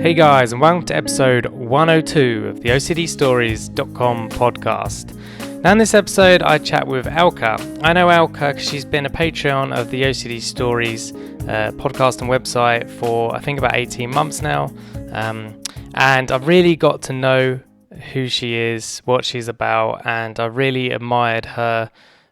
Hey guys, and welcome to episode 102 of the OCDstories.com podcast. Now in this episode I chat with Elka. I know Elka because she's been a Patreon of the OCD Stories podcast and website for I think about 18 months now. And I've really got to know who she is, what she's about, and I really admired her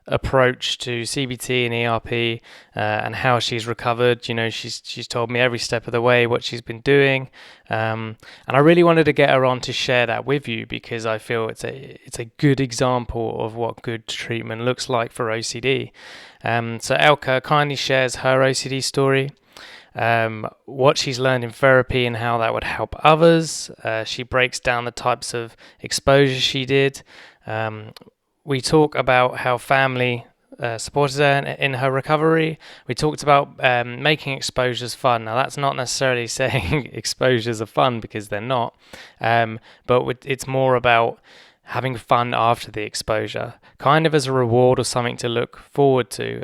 approach to CBT and ERP and how she's recovered. You know, she's told me every step of the way what she's been doing, and I really wanted to get her on to share that with you because I feel it's a good example of what good treatment looks like for OCD. So Elka kindly shares her OCD story, what she's learned in therapy and how that would help others. She breaks down the types of exposure she did. We talk about how family supported her in her recovery. We talked about making exposures fun. Now, that's not necessarily saying exposures are fun because they're not, but it's more about having fun after the exposure, kind of as a reward or something to look forward to.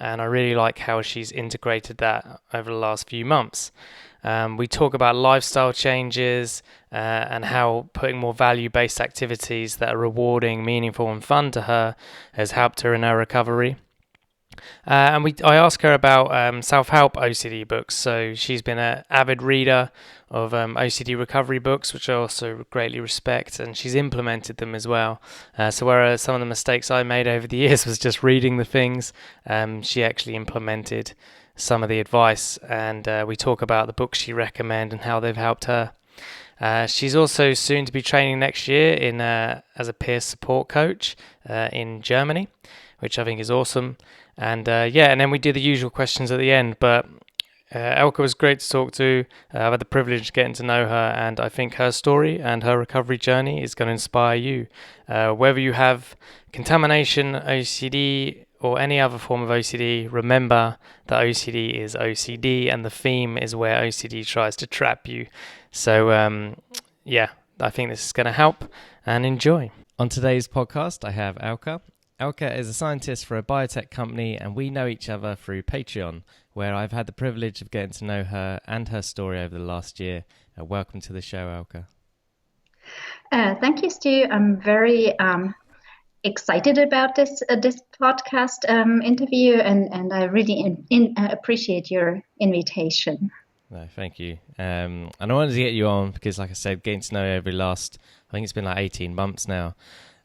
And I really like how she's integrated that over the last few months. We talk about lifestyle changes and how putting more value-based activities that are rewarding, meaningful and fun to her has helped her in her recovery. And I ask her about self-help OCD books. So she's been an avid reader of OCD recovery books, which I also greatly respect, and she's implemented them as well. So whereas some of the mistakes I made over the years was just reading the things, she actually implemented some of the advice, and we talk about the books she recommends and how they've helped her. She's also soon to be training next year in as a peer support coach in Germany, which I think is awesome. And and then we do the usual questions at the end. But Elka was great to talk to. I've had the privilege of getting to know her, and I think her story and her recovery journey is going to inspire you. Whether you have contamination, OCD, or any other form of OCD, remember that OCD is OCD and the theme is where OCD tries to trap you. So, I think this is going to help, and enjoy. On today's podcast, I have Elka. Elka is a scientist for a biotech company, and we know each other through Patreon, where I've had the privilege of getting to know her and her story over the last year. Welcome to the show, Elka. Thank you, Stu. I'm very excited about this podcast interview, and I really appreciate your invitation. No, thank you. And I wanted to get you on because, like I said, getting to know you over the last, I think it's been like 18 months now.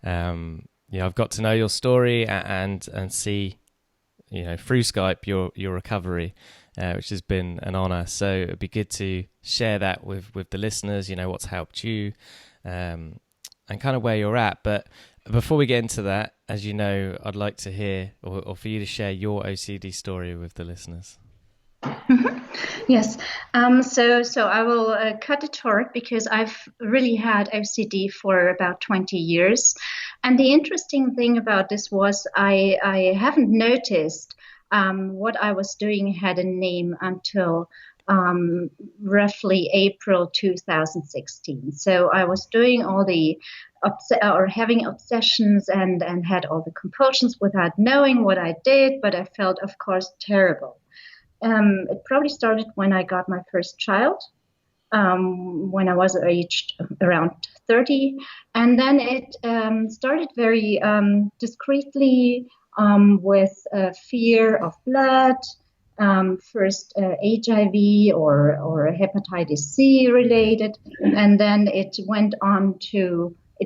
I've got to know your story and see, through Skype your recovery, which has been an honor. So it'd be good to share that with the listeners. What's helped you, and kind of where you're at. But before we get into that, as you know, I'd like to hear or for you to share your OCD story with the listeners. Yes. So I will cut it short because I've really had OCD for about 20 years. And the interesting thing about this was I haven't noticed what I was doing had a name until roughly April 2016. So I was doing all the having obsessions and had all the compulsions without knowing what I did, but I felt, of course, terrible. It probably started when I got my first child, when I was aged around 30. And then it started very discreetly with fear of blood, first HIV or hepatitis C related. And then it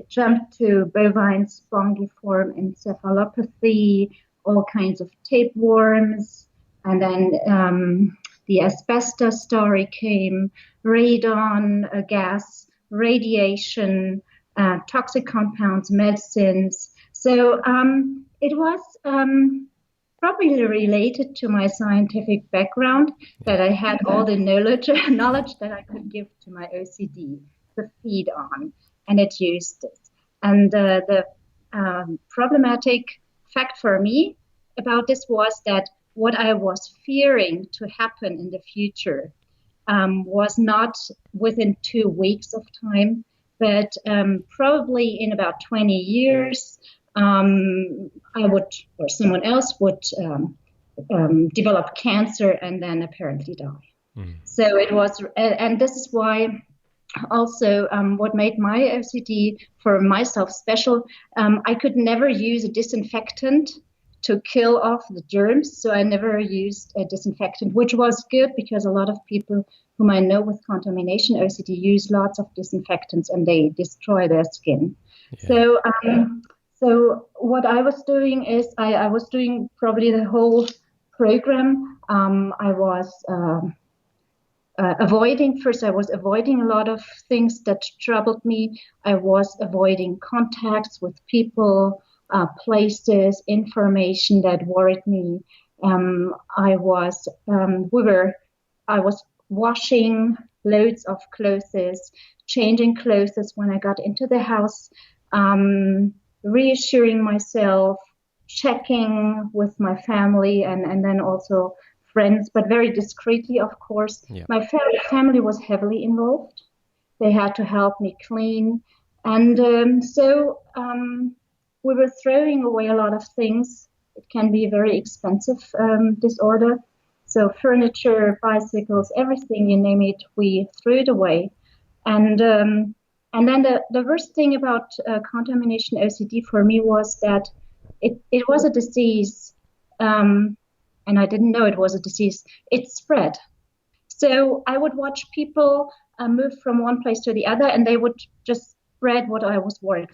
jumped to bovine spongiform encephalopathy, all kinds of tapeworms. And then the asbestos story came, radon gas, radiation, toxic compounds, medicines. So it was probably related to my scientific background that I had all the knowledge that I could give to my OCD to feed on, and it used it. And the problematic fact for me about this was that what I was fearing to happen in the future was not within 2 weeks of time, but probably in about 20 years, I would, or someone else would develop cancer and then apparently die. So it was, and this is why also what made my OCD for myself special, I could never use a disinfectant to kill off the germs. So I never used a disinfectant, which was good because a lot of people whom I know with contamination OCD use lots of disinfectants and they destroy their skin. Yeah. So what I was doing is I was doing probably the whole program. I was I was avoiding a lot of things that troubled me. I was avoiding contacts with people, places, information that worried me. I was washing loads of clothes, changing clothes when I got into the house, reassuring myself, checking with my family, and then also friends, but very discreetly, of course. Yeah. My family was heavily involved. They had to help me clean. And so we were throwing away a lot of things. It can be a very expensive disorder. So furniture, bicycles, everything, you name it, we threw it away. And then the worst thing about contamination OCD for me was that it was a disease. And I didn't know it was a disease. It spread. So I would watch people move from one place to the other, and they would just spread what I was worried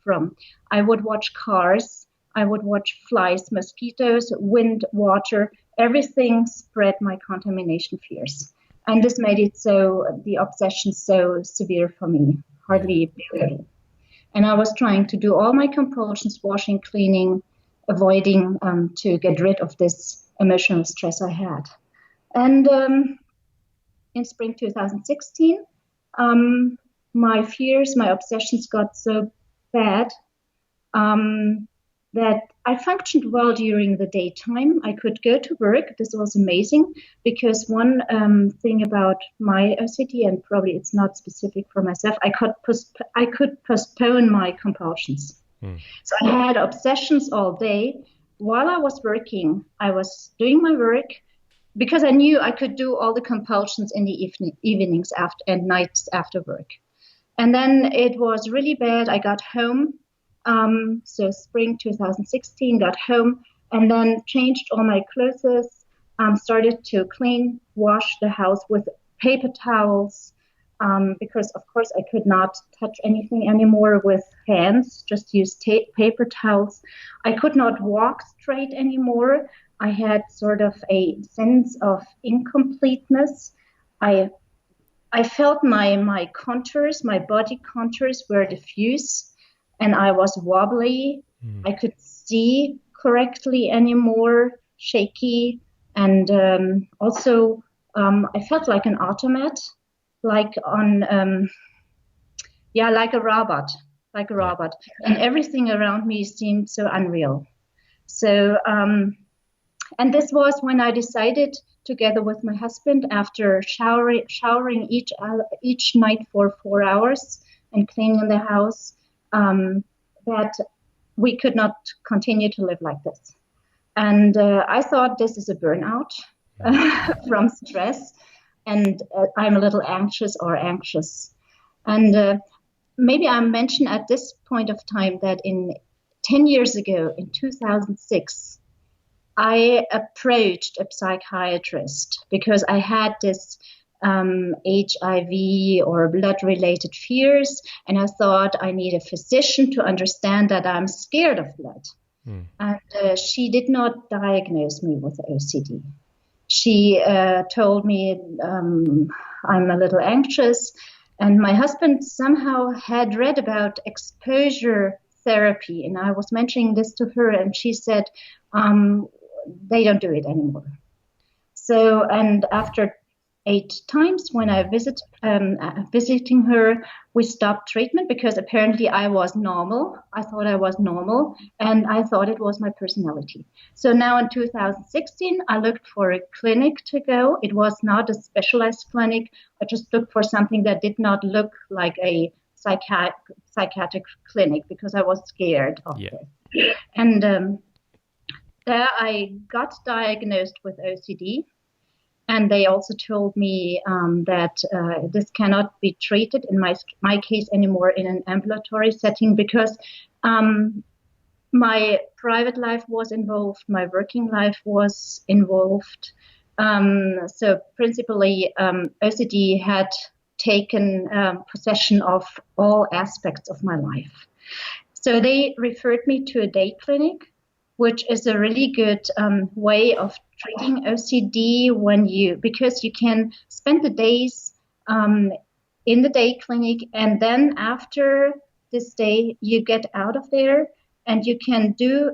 from. I would watch cars. I would watch flies, mosquitoes, wind, water. Everything spread my contamination fears. And this made it the obsession so severe for me, hardly bearable. And I was trying to do all my compulsions, washing, cleaning, avoiding to get rid of this emotional stress I had. And in spring 2016, my fears, my obsessions got so bad that I functioned well during the daytime. I could go to work. This was amazing because one thing about my OCD, and probably it's not specific for myself, I could postpone my compulsions. So I had obsessions all day. While I was working, I was doing my work because I knew I could do all the compulsions in the evenings and nights after work. And then it was really bad. I got home. So spring 2016, got home and then changed all my clothes, started to clean, wash the house with paper towels, because of course I could not touch anything anymore with hands, just use paper towels. I could not walk straight anymore. I had sort of a sense of incompleteness. I felt my contours, my body contours were diffuse and I was wobbly. I could see correctly anymore, shaky. And also I felt like an automat, like like a robot. And everything around me seemed so unreal. So, and this was when I decided, together with my husband, after showering each night for 4 hours and cleaning the house, that we could not continue to live like this. And I thought this is a burnout from stress, and I'm a little anxious. And maybe I mention at this point of time that 10 years ago, in 2006, I approached a psychiatrist because I had this HIV or blood-related fears, and I thought I need a physician to understand that I'm scared of blood. And she did not diagnose me with OCD. She told me I'm a little anxious, and my husband somehow had read about exposure therapy, and I was mentioning this to her, and she said, they don't do it anymore. So, and after 8 times when I visiting her, we stopped treatment because apparently I was normal. I thought I was normal, and I thought it was my personality. So now in 2016, I looked for a clinic to go. It was not a specialized clinic. I just looked for something that did not look like a psychiatric clinic because I was scared of it. And there I got diagnosed with OCD. And they also told me that this cannot be treated in my case anymore in an ambulatory setting because my private life was involved, my working life was involved. So principally, OCD had taken possession of all aspects of my life. So they referred me to a day clinic, which is a really good way of treating OCD because you can spend the days in the day clinic, and then after this day you get out of there and you can do,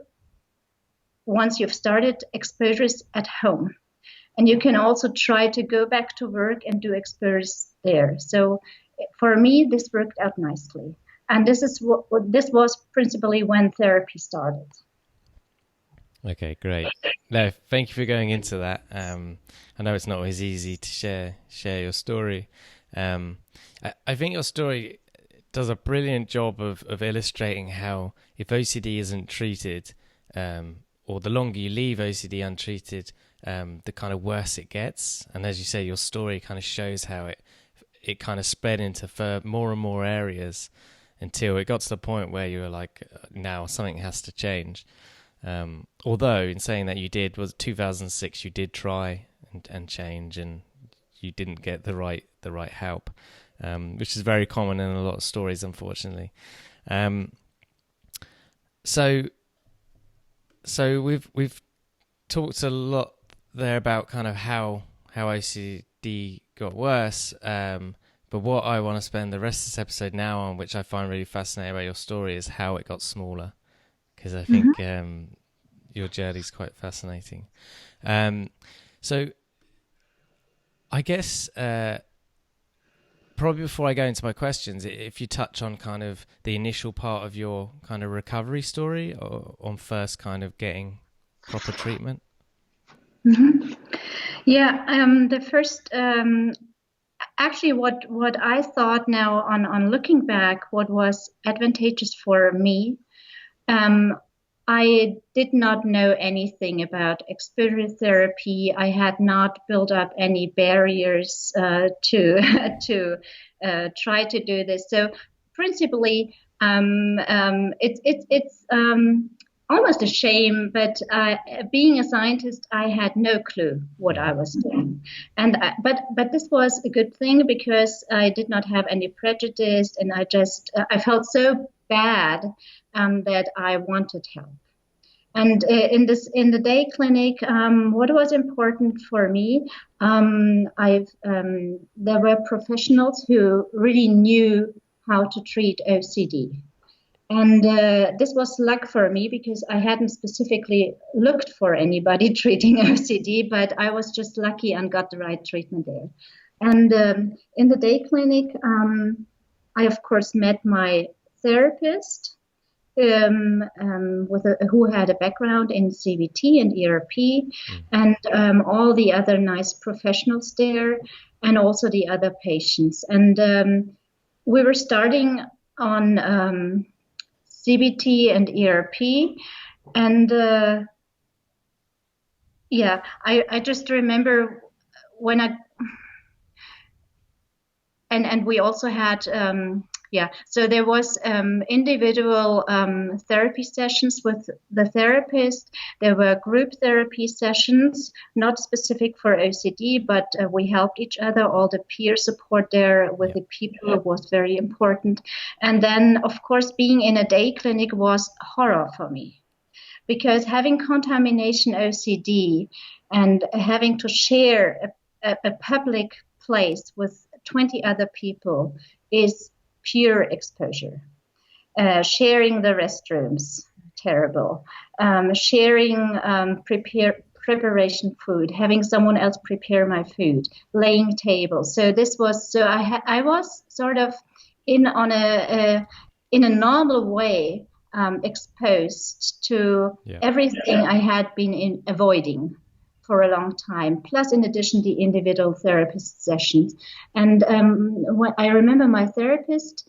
once you've started, exposures at home. And you can also try to go back to work and do exposures there. So for me, this worked out nicely. And this was principally when therapy started. Okay, great. No, thank you for going into that. I know it's not always easy to share your story. I think your story does a brilliant job of illustrating how if OCD isn't treated, or the longer you leave OCD untreated, the kind of worse it gets. And as you say, your story kind of shows how it kind of spread into more and more areas until it got to the point where you were like, now something has to change. Although in saying that 2006, you did try and change, and you didn't get the right help, which is very common in a lot of stories, unfortunately. So we've talked a lot there about kind of how OCD got worse. But what I want to spend the rest of this episode now on, which I find really fascinating about your story, is how it got smaller. Because I think your journey is quite fascinating. So I guess probably before I go into my questions, if you touch on kind of the initial part of your kind of recovery story, or on first kind of getting proper treatment. Mm-hmm. Yeah, the first, actually what I thought now on looking back, what was advantageous for me, I did not know anything about exposure therapy. I had not built up any barriers to try to do this. So principally, it's almost a shame, but being a scientist, I had no clue what I was doing. And but this was a good thing because I did not have any prejudice, and I felt so bad that I wanted help. And in the day clinic, what was important for me, there were professionals who really knew how to treat OCD. And this was luck for me because I hadn't specifically looked for anybody treating OCD, but I was just lucky and got the right treatment there. And in the day clinic, I of course met my therapist, who had a background in CBT and ERP, and all the other nice professionals there, and also the other patients. And we were starting on CBT and ERP, and I just remember when and we also had so there was individual therapy sessions with the therapist. There were group therapy sessions, not specific for OCD, but we helped each other. All the peer support there with the people was very important. And then, of course, being in a day clinic was horror for me, because having contamination OCD and having to share a public place with 20 other people is pure exposure. Sharing the restrooms, terrible. Sharing preparation food, having someone else prepare my food, laying tables. So I was sort of in a normal way exposed to everything I had been avoiding for a long time, plus in addition the individual therapist sessions. And I remember my therapist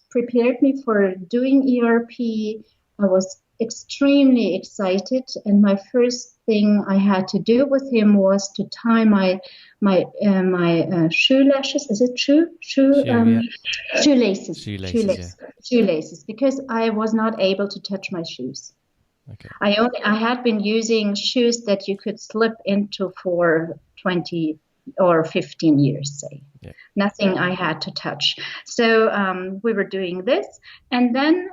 prepared me for doing ERP. I was extremely excited, and my first thing I had to do with him was to tie my shoelashes. Is it Yeah. shoelaces? Shoelaces, yeah. Shoelaces, because I was not able to touch my shoes. Okay. I had been using shoes that you could slip into for 20 or 15 years, say. Yeah. Nothing I had to touch. So we were doing this. And then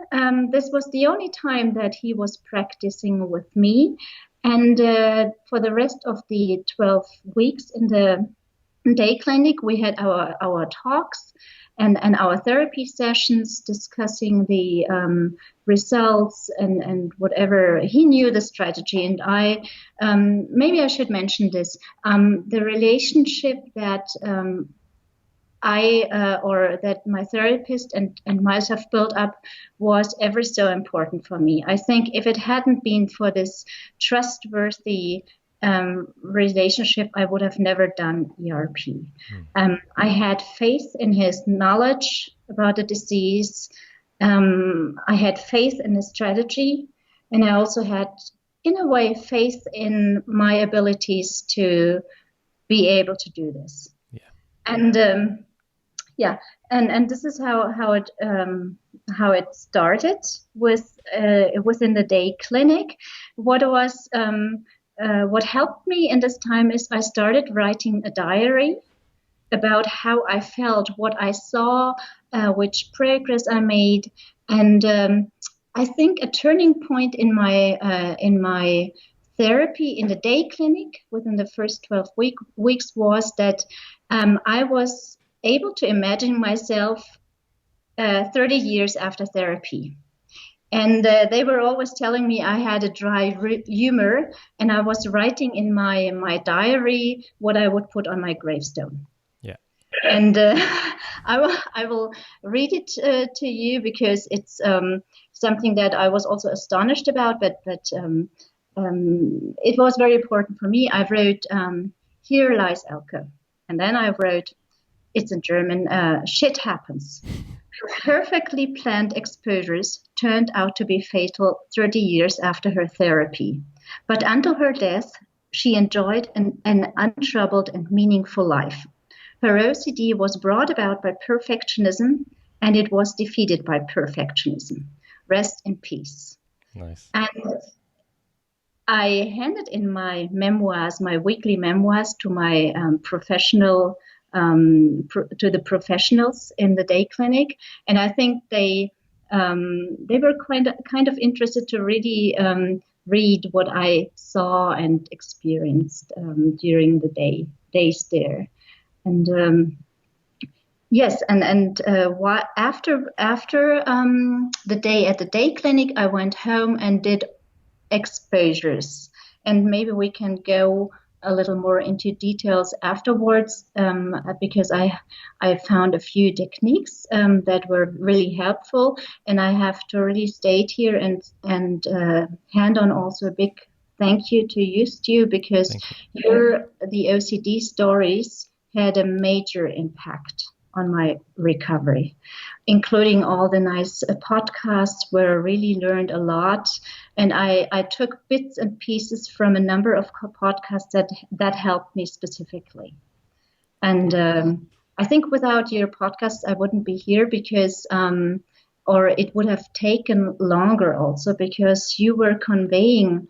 this was the only time that he was practicing with me. And for the rest of the 12 weeks in the day clinic, we had our talks and our therapy sessions discussing the results and whatever. He knew the strategy, and I maybe I should mention this. The relationship that or that my therapist and myself built up was ever so important for me. I think if it hadn't been for this trustworthy relationship, I would have never done ERP. I had faith in his knowledge about the disease. I had faith in his strategy, and I also had, in a way, faith in my abilities to be able to do this. Yeah. And and this is how it started with within the day clinic. What helped me in this time is I started writing a diary about how I felt, what I saw, which progress I made, and I think a turning point in my therapy in the day clinic within the first 12 weeks was that I was able to imagine myself 30 years after therapy. And they were always telling me I had a dry humor, and I was writing in my diary what I would put on my gravestone. Yeah. And I will read it to you because it's something that I was also astonished about, but it was very important for me. I wrote, "Here lies Elke," and then I wrote, it's in German, "Shit happens." Perfectly planned exposures turned out to be fatal 30 years after her therapy. But until her death, she enjoyed an untroubled and meaningful life. Her OCD was brought about by perfectionism, and it was defeated by perfectionism. Rest in peace. Nice. And I handed in my memoirs, my weekly memoirs, to my to the professionals in the day clinic, and I think they were kind of interested to really read what I saw and experienced during the days there, and yes, and after the day at the day clinic, I went home and did exposures, and maybe we can go a little more into details afterwards, because I found a few techniques that were really helpful, and I have to really state here and hand on also a big thank you to you, Stu, because the OCD stories had a major impact on my recovery, including all the nice podcasts where I really learned a lot. And I took bits and pieces from a number of podcasts that helped me specifically. And I think without your podcast, I wouldn't be here because, or it would have taken longer also, because you were conveying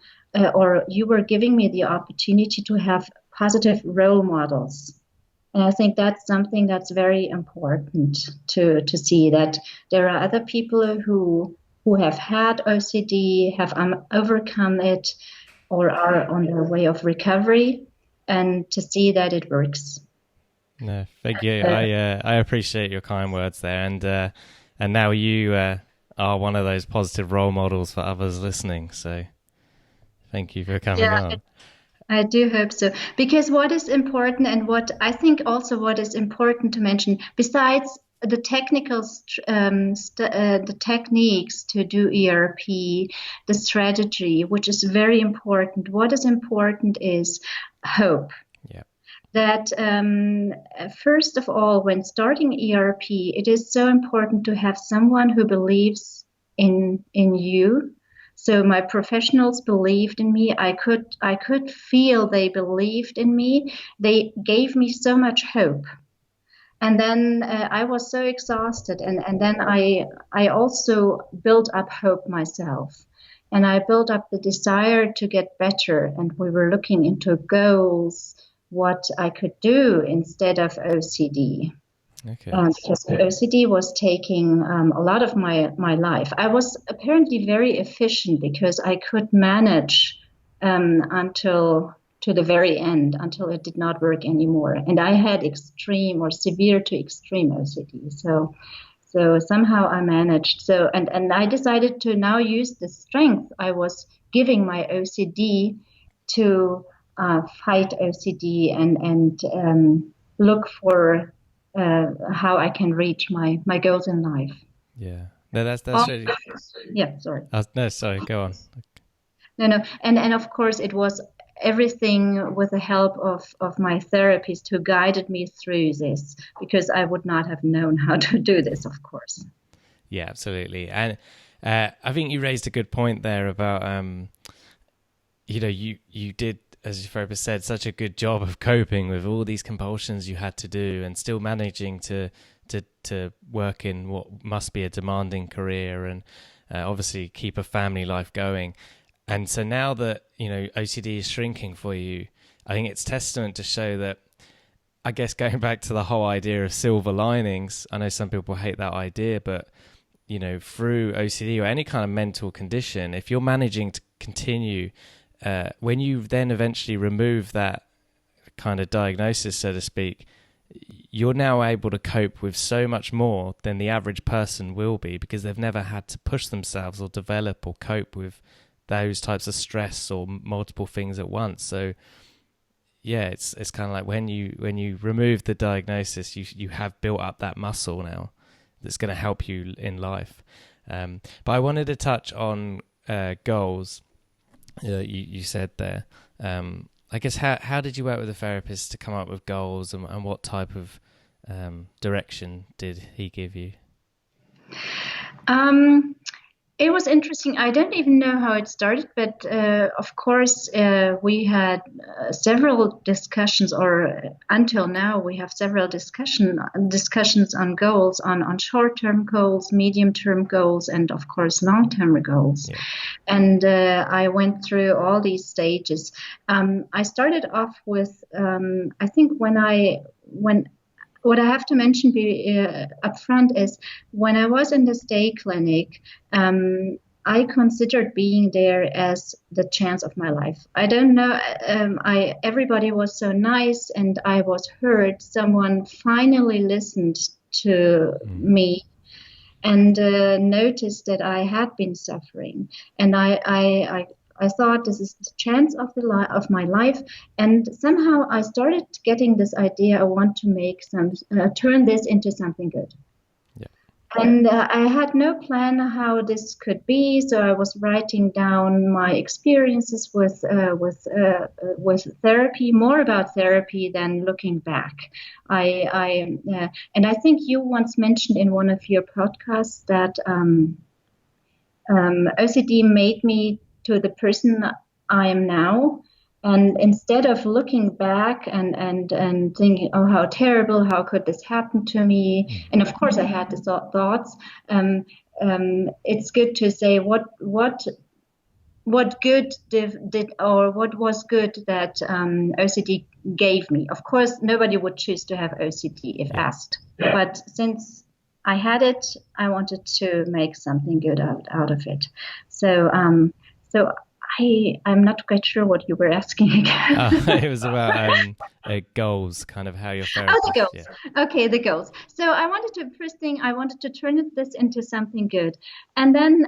or you were giving me the opportunity to have positive role models. And I think that's something that's very important to see, that there are other people who have had OCD, have overcome it, or are on their way of recovery, and to see that it works. No, thank you. I appreciate your kind words there, and now you are one of those positive role models for others listening. So thank you for coming on. I do hope so, because what is important, and what I think also what is important to mention, besides the the techniques to do ERP, the strategy, which is very important. What is important is hope. Yeah. That first of all, when starting ERP, it is so important to have someone who believes in you, So my professionals believed in me. I could feel they believed in me. They gave me so much hope. And then I was so exhausted, and then I also built up hope myself, and I built up the desire to get better. And we were looking into goals, what I could do instead of OCD. Okay. Because OCD was taking a lot of my life. I was apparently very efficient because I could manage until to the very end, until it did not work anymore. And I had extreme or severe to extreme OCD. So somehow I managed. So and I decided to now use the strength I was giving my OCD to fight OCD and look for how I can reach my goals in life. Yeah. No, that's really. Yeah. Sorry. No, sorry. Go on. No. And of course it was everything with the help of my therapist who guided me through this, because I would not have known how to do this, of course. Yeah, absolutely. And I think you raised a good point there about, you did, as your therapist said, such a good job of coping with all these compulsions you had to do and still managing to work in what must be a demanding career and obviously keep a family life going. And so now that, OCD is shrinking for you, I think it's testament to show that, I guess going back to the whole idea of silver linings, I know some people hate that idea, but, through OCD or any kind of mental condition, if you're managing to continue, when you then eventually remove that kind of diagnosis, so to speak, you're now able to cope with so much more than the average person will be, because they've never had to push themselves or develop or cope with those types of stress or multiple things at once. So yeah, it's kind of like when you remove the diagnosis, you have built up that muscle now that's going to help you in life. But I wanted to touch on goals. You said there. I guess how did you work with a therapist to come up with goals, and what type of direction did he give you? It was interesting. I don't even know how it started, but of course we had several discussions, or until now we have several discussions on goals, on short-term goals, medium-term goals, and of course long-term goals. Yeah. And I went through all these stages. I started off with I think what I have to mention up front is when I was in the stay clinic, I considered being there as the chance of my life. I don't know. Everybody was so nice, and I was heard. Someone finally listened to me and noticed that I had been suffering, and I thought this is the chance of my life, and somehow I started getting this idea. I want to turn this into something good. Yeah. And I had no plan how this could be, so I was writing down my experiences with therapy, more about therapy than looking back. And I think you once mentioned in one of your podcasts that OCD made me to the person I am now. And instead of looking back and thinking, oh, how terrible, how could this happen to me? And of course I had the thoughts. It's good to say what good did or what was good that OCD gave me. Of course, nobody would choose to have OCD if asked. But since I had it, I wanted to make something good out of it. So I'm not quite sure what you were asking again. It was about goals, kind of how your therapist. Oh, the goals. Yeah. Okay, the goals. So I wanted to turn this into something good, and then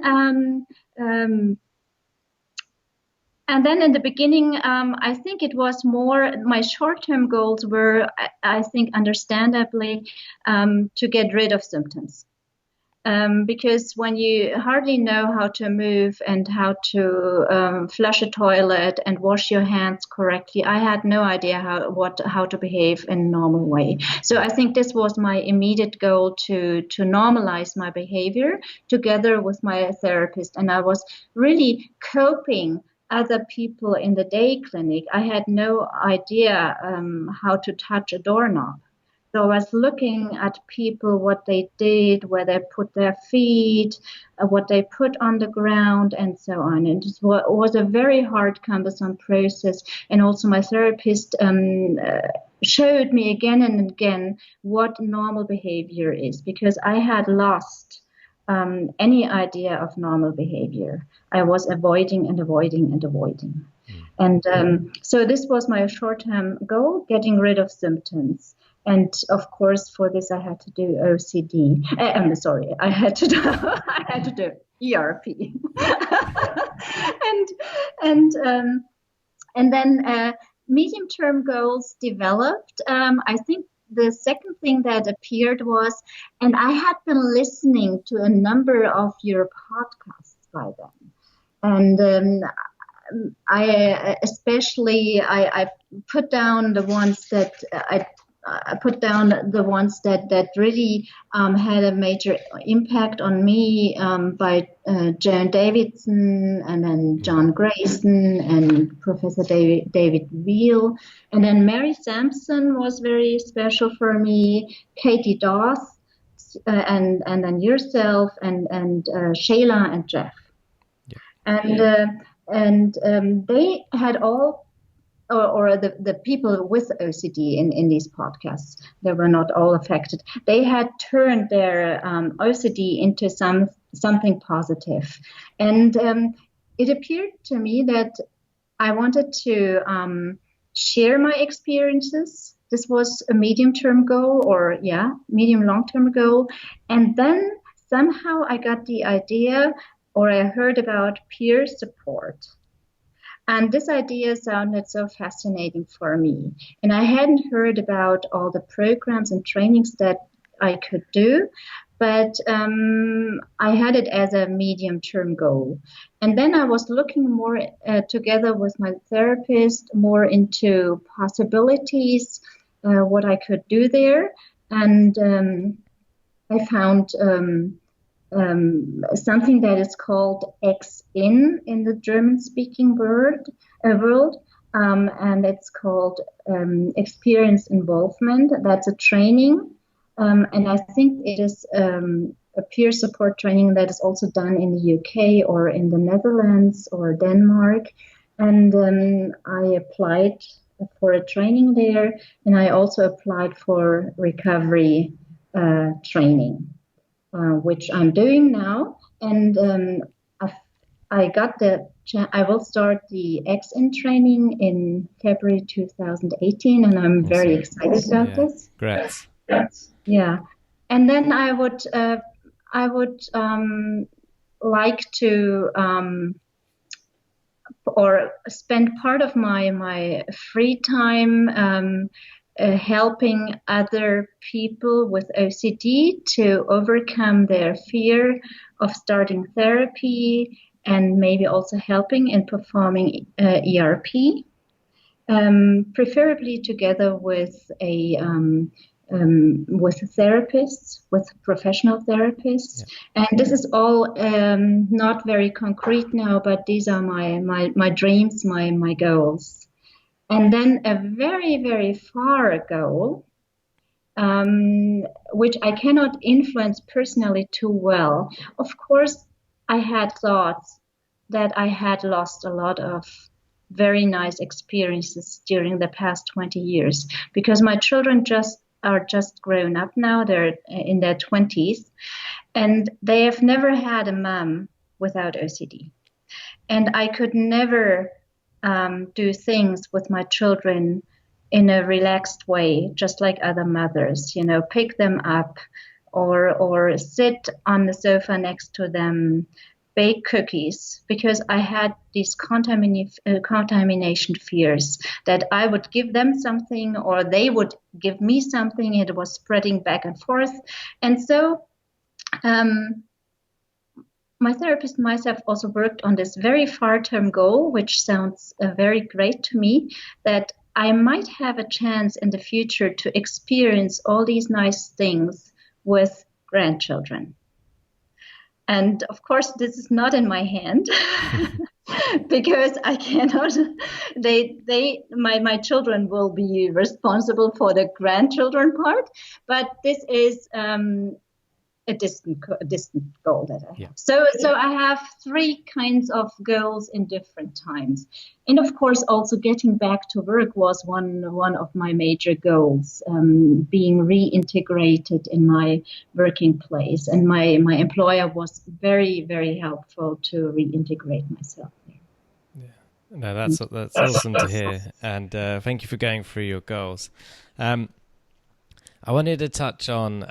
in the beginning, I think it was more my short-term goals were, I think, understandably, to get rid of symptoms. because when you hardly know how to move and how to flush a toilet and wash your hands correctly, I had no idea how to behave in a normal way. So I think this was my immediate goal, to normalize my behavior together with my therapist. And I was really coping other people in the day clinic. I had no idea how to touch a doorknob. So I was looking at people, what they did, where they put their feet, what they put on the ground, and so on. And it was a very hard, cumbersome process. And also my therapist showed me again and again what normal behavior is, because I had lost any idea of normal behavior. I was avoiding and avoiding and avoiding. And so this was my short-term goal, getting rid of symptoms. And of course, for this, I had to do OCD. I had to do ERP. and then medium-term goals developed. I think the second thing that appeared was, and I had been listening to a number of your podcasts by then, and I put down the ones that that really had a major impact on me, by Joan Davidson, and then John Grayson, and Professor David Weil, and then Mary Sampson was very special for me, Katie Doss, and then yourself, and Shayla and Jeff. Yeah. And they had all, or the people with OCD in these podcasts, they were not all affected. They had turned their OCD into something positive. And it appeared to me that I wanted to share my experiences. This was a medium-term goal, medium-long-term goal. And then somehow I got the idea, or I heard about peer support. And this idea sounded so fascinating for me. And I hadn't heard about all the programs and trainings that I could do, but I had it as a medium-term goal. And then I was looking more together with my therapist, more into possibilities, what I could do there. And I found something that is called X-In in the German-speaking world, and it's called Experience Involvement. That's a training, and I think it is a peer support training that is also done in the UK or in the Netherlands or Denmark. And I applied for a training there, and I also applied for recovery training, which I'm doing now. And I will start the X-In training in February 2018, and I'm very excited about this. Great. Yeah, and then I would like to or spend part of my free time helping other people with OCD to overcome their fear of starting therapy, and maybe also helping in performing ERP, preferably together with therapists, with professional therapists. Yeah. And this is all not very concrete now, but these are my dreams, my goals. And then a very, very far goal, which I cannot influence personally too well. Of course, I had thoughts that I had lost a lot of very nice experiences during the past 20 years, because my children are just grown up now. They're in their 20s, and they have never had a mom without OCD. And I could never do things with my children in a relaxed way, just like other mothers, pick them up or sit on the sofa next to them, bake cookies, because I had these contamination fears that I would give them something or they would give me something. It was spreading back and forth. And so My therapist and myself also worked on this very far-term goal, which sounds very great to me, that I might have a chance in the future to experience all these nice things with grandchildren. And of course, this is not in my hand because I cannot. My children will be responsible for the grandchildren part, but this is a distant goal that I have. Yeah. So I have three kinds of goals in different times, and of course also getting back to work was one of my major goals, being reintegrated in my working place, and my employer was very, very helpful to reintegrate myself there. Yeah, no, that's awesome to hear, and thank you for going through your goals. I wanted to touch on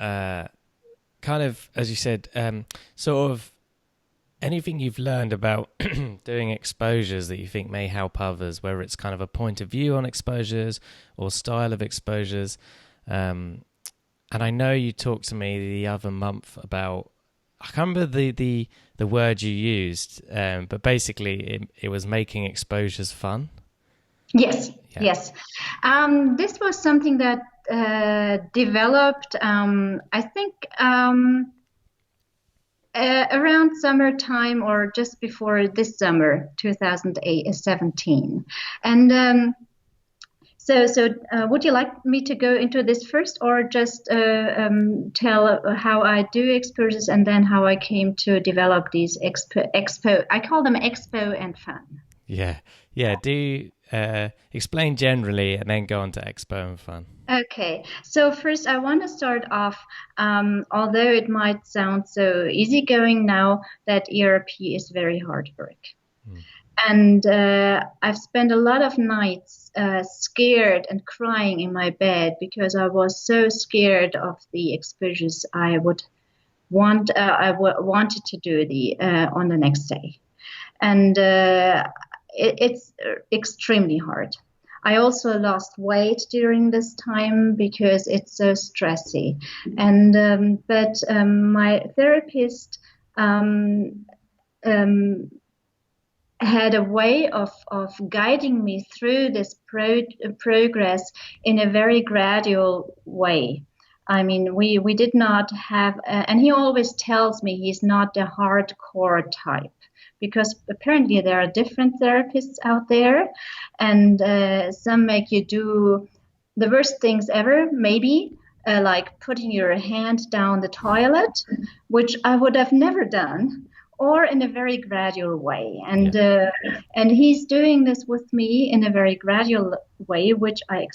kind of, as you said, sort of anything you've learned about doing exposures that you think may help others, whether it's kind of a point of view on exposures or style of exposures. And I know you talked to me the other month about, I can't remember the word you used, but basically it was making exposures fun. Yes, yeah. Yes. This was something that developed, I think, around summertime or just before this summer, 2017. And so would you like me to go into this first, or just tell how I do exposures and then how I came to develop these expo? I call them expo and fun. Yeah. Do explain generally and then go on to expo and fun. Okay, so first I want to start off, although it might sound so easygoing now, that ERP is very hard work. And I've spent a lot of nights scared and crying in my bed because I was so scared of the exposures I wanted to do on the next day. And it's extremely hard. I also lost weight during this time because it's so stressy. And but my therapist had a way of guiding me through this progress in a very gradual way. I mean, we did not have, and he always tells me he's not the hardcore type, because apparently there are different therapists out there, and some make you do the worst things ever, maybe, like putting your hand down the toilet, which I would have never done, or in a very gradual way. And he's doing this with me in a very gradual way, which I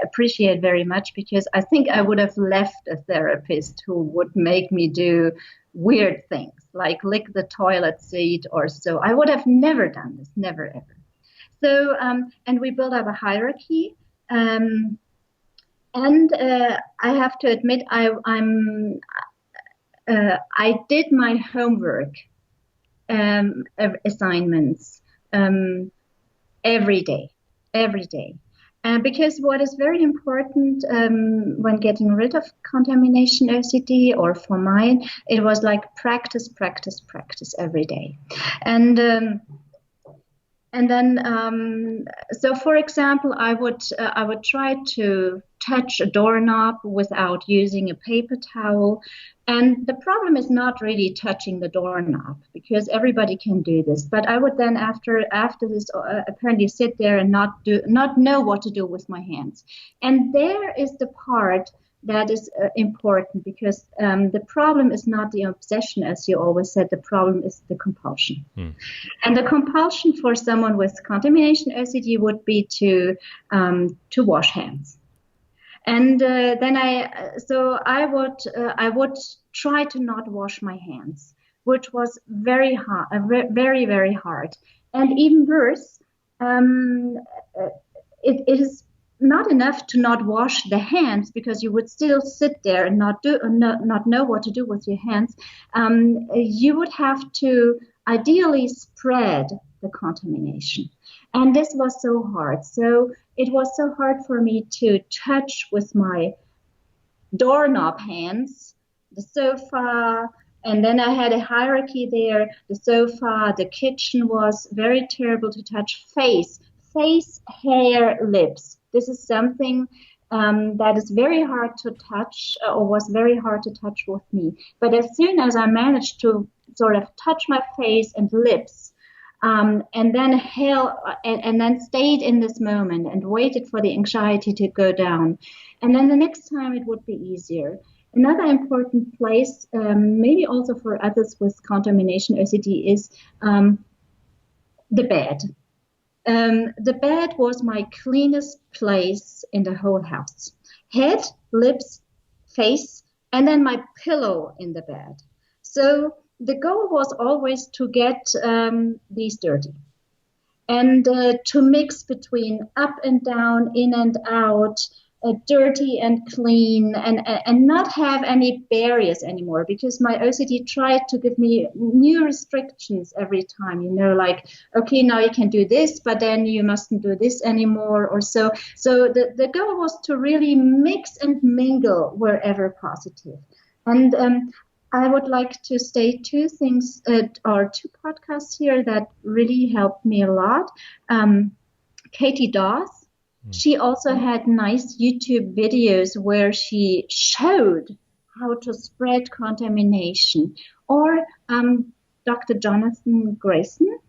appreciate very much, because I think I would have left a therapist who would make me do weird things, like lick the toilet seat or so. I would have never done this, never ever. So, and we built up a hierarchy. And I have to admit, I did my homework assignments every day. Because what is very important when getting rid of contamination OCD, or for mine, it was like practice every day. And then, so for example, I would try to touch a doorknob without using a paper towel. And the problem is not really touching the doorknob, because everybody can do this. But I would then, after this, apparently sit there and not know what to do with my hands. And there is the part that is important, because the problem is not the obsession, as you always said. The problem is the compulsion. And the compulsion for someone with contamination OCD would be to wash hands. And then I would try to not wash my hands, which was very hard, very, very hard. And even worse, it is not enough to not wash the hands, because you would still sit there and not know what to do with your hands. You would have to ideally spread the contamination. And this was so hard. So it was so hard for me to touch with my doorknob hands, the sofa, And then I had a hierarchy there. The sofa, the kitchen was very terrible to touch. Face, hair, lips. This is something that is very hard to touch, or was very hard to touch with me. But as soon as I managed to sort of touch my face and lips, and then stayed in this moment and waited for the anxiety to go down, and then the next time it would be easier. Another important place, maybe also for others with contamination OCD, is the bed. The bed was my cleanest place in the whole house. Head, lips, face, and then my pillow in the bed. So the goal was always to get these dirty and to mix between up and down, in and out, dirty and clean, and not have any barriers anymore, because my OCD tried to give me new restrictions every time, like, okay, now you can do this, but then you mustn't do this anymore, or so. So the goal was to really mix and mingle wherever positive. And I would like to state two things, or two podcasts here that really helped me a lot. Katie Dawes, she also had nice YouTube videos where she showed how to spread contamination. Or Dr. Jonathan Grayson,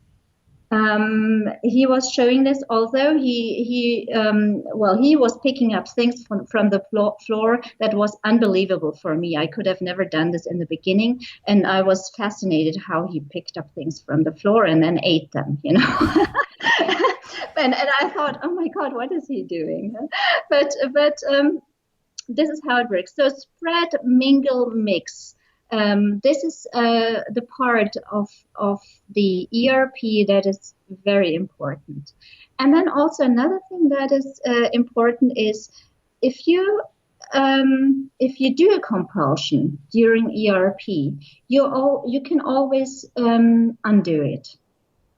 he was showing this, although he was picking up things from the floor that was unbelievable for me. I could have never done this in the beginning, and I was fascinated how he picked up things from the floor and then ate them, And I thought, oh my God, what is he doing? But this is how it works. So spread, mingle, mix. This is the part of the ERP that is very important. And then also another thing that is important is if you do a compulsion during ERP, you can always undo it.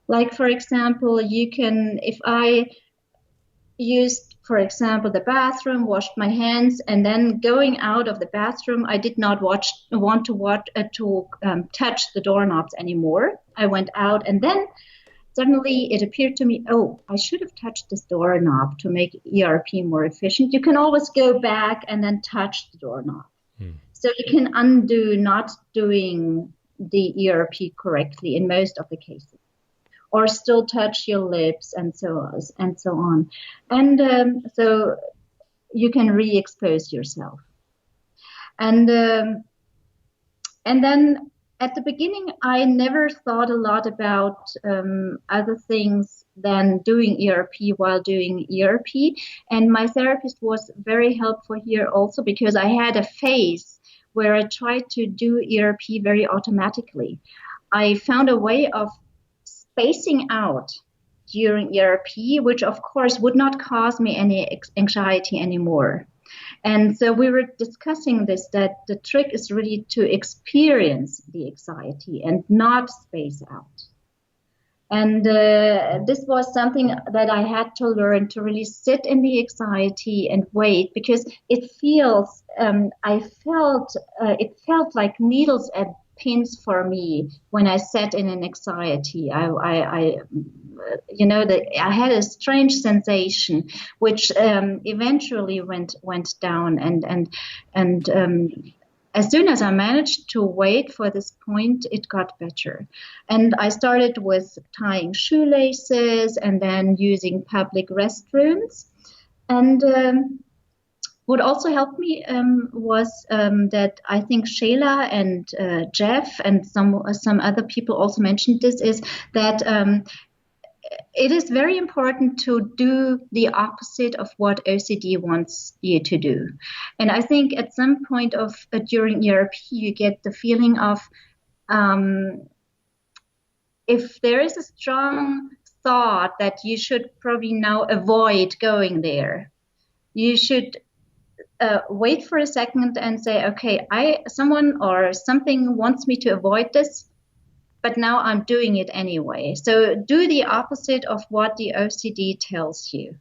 Like, for example, if I used, for example, the bathroom, washed my hands, and then going out of the bathroom, I did not want to touch the doorknobs anymore. I went out, and then suddenly it appeared to me, oh, I should have touched this doorknob to make ERP more efficient. You can always go back and then touch the doorknob. So you can undo not doing the ERP correctly in most of the cases, or still touch your lips and so on. And so you can re-expose yourself. And then at the beginning, I never thought a lot about other things than doing ERP while doing ERP. And my therapist was very helpful here also, because I had a phase where I tried to do ERP very automatically. I found a way of spacing out during ERP, which of course would not cause me any anxiety anymore. And so we were discussing this, that the trick is really to experience the anxiety and not space out. And this was something that I had to learn, to really sit in the anxiety and wait, because it felt like needles and pins for me when I sat in an anxiety. I had a strange sensation, which eventually went down, and as soon as I managed to wait for this point, it got better. And I started with tying shoelaces and then using public restrooms. And what also helped me was that I think Shayla and Jeff and some other people also mentioned this, is that it is very important to do the opposite of what OCD wants you to do. And I think at some point during ERP, you get the feeling of if there is a strong thought that you should probably now avoid going there, you should wait for a second and say, okay, someone or something wants me to avoid this, but now I'm doing it anyway. So do the opposite of what the OCD tells you.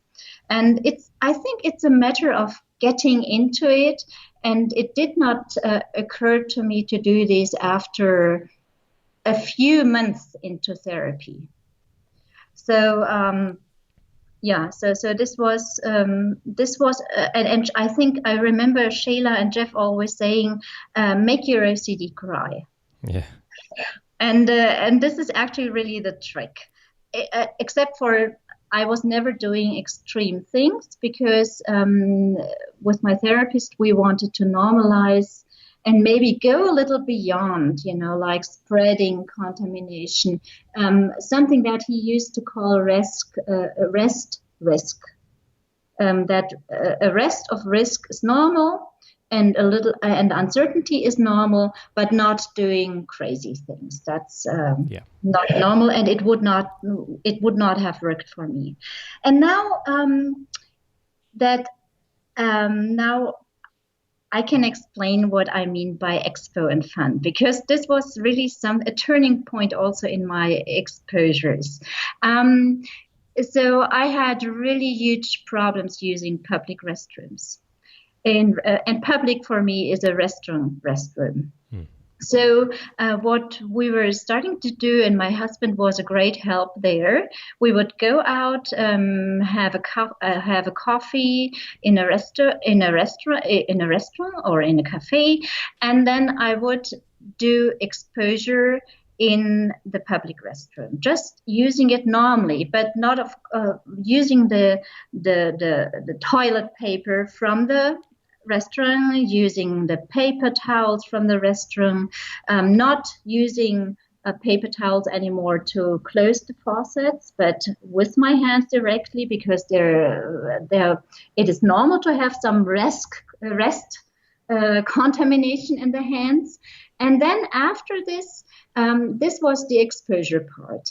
And I think it's a matter of getting into it. And it did not occur to me to do this after a few months into therapy. So so this was and I think I remember Shayla and Jeff always saying, make your OCD cry. Yeah. And this is actually really the trick, except for I was never doing extreme things because with my therapist we wanted to normalize and maybe go a little beyond, like spreading contamination, something that he used to call rest risk. That a rest of risk is normal, and a little and uncertainty is normal, but not doing crazy things. That's not normal, and it would not have worked for me. And now now I can explain what I mean by expo and fun, because this was really a turning point also in my exposures. So I had really huge problems using public restrooms. And public for me is a restroom. So what we were starting to do, and my husband was a great help there. We would go out, have a coffee in a restaurant, or in a cafe, and then I would do exposure in the public restroom, just using it normally, but not using the toilet paper from the restaurant, using the paper towels from the restroom, not using paper towels anymore to close the faucets, but with my hands directly, because it is normal to have some rest contamination in the hands. And then after this, this was the exposure part,